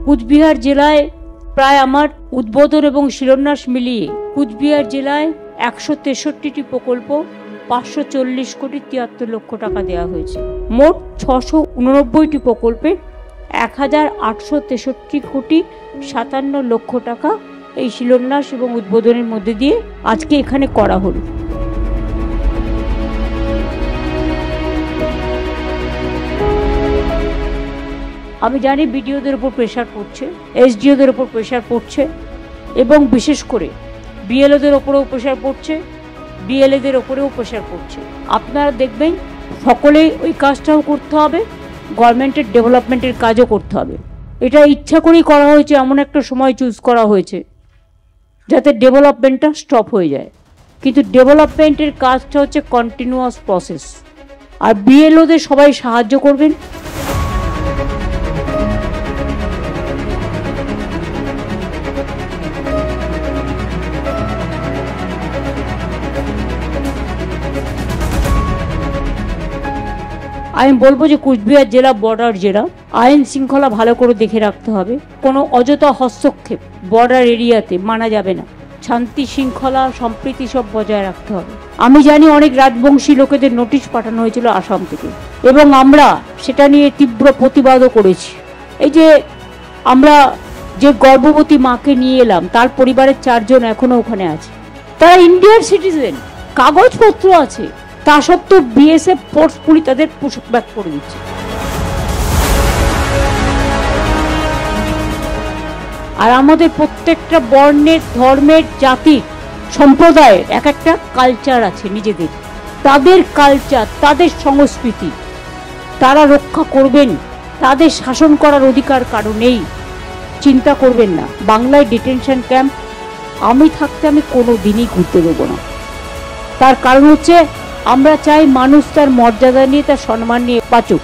কুচবিহার জেলায় প্রায় আমার উদ্বোধন এবং শিলান্যাস মিলিয়ে কুচবিহার জেলায় 163টি প্রকল্প 540 কোটি 73 লক্ষ টাকা দেওয়া হয়েছে। মোট 689টি প্রকল্পে 1863 কোটি 57 লক্ষ টাকা এই শিলান্যাস এবং উদ্বোধনের মধ্যে দিয়ে আজকে এখানে করা হলো। আমি জানি বিডিওদের উপর প্রেশার পড়ছে, এসডিওদের উপর প্রেশার পড়ছে এবং বিশেষ করে বিএলওদের ওপরেও প্রেশার পড়ছে, ডিএলএদের ওপরেও প্রেশার পড়ছে। আপনারা দেখবেন সকলেই ওই কাজটাও করতে হবে, গভর্নমেন্টের ডেভেলপমেন্টের কাজও করতে হবে। এটা ইচ্ছা করেই করা হয়েছে, এমন একটা সময় চুজ করা হয়েছে যাতে ডেভেলপমেন্টটা স্টপ হয়ে যায়। কিন্তু ডেভেলপমেন্টের কাজটা হচ্ছে কন্টিনিউয়াস প্রসেস, আর বিএলওদের সবাই সাহায্য করবেন। আমি বলবো যে কুচবিহার জেলা বর্ডার জেলা, আইন শৃঙ্খলা ভালো করে দেখে রাখতে হবে। কোনো অযথা হস্তক্ষেপ বর্ডার এরিয়াতে মানা যাবে না। শান্তি শৃঙ্খলা সম্প্রীতি সব বজায় রাখতে হবে। আমি জানি অনেক রাজবংশী লোকেদের নোটিশ পাঠানো হয়েছিল আসাম থেকে, এবং আমরা সেটা নিয়ে তীব্র প্রতিবাদও করেছি। এই যে আমরা যে গর্ভবতী মাকে নিয়ে এলাম, তার পরিবারের 4 জন এখনো ওখানে আছে। তারা ইন্ডিয়ার সিটিজেন, কাগজপত্র আছে, তা সত্ত্বেও বিএসএফ ফোর্সফুলি তাদের পুশব্যাক ব্যাক করে দিচ্ছে। আর আমাদের প্রত্যেকটা বর্ণের, ধর্মের, জাতির, সম্প্রদায়ের এক একটা কালচার আছে নিজেদের। তাদের কালচার, তাদের সংস্কৃতি তারা রক্ষা করবেন। তাদের শাসন করার অধিকার কারো নেই, চিন্তা করবেন না। বাংলায় ডিটেনশন ক্যাম্প আমি থাকতে আমি কোনো দিনই ঘুরতে দেবো না। তার কারণ হচ্ছে আমরা চাই মানুষ তার মর্যাদা নিয়ে, তার সম্মান নিয়ে বাঁচুক।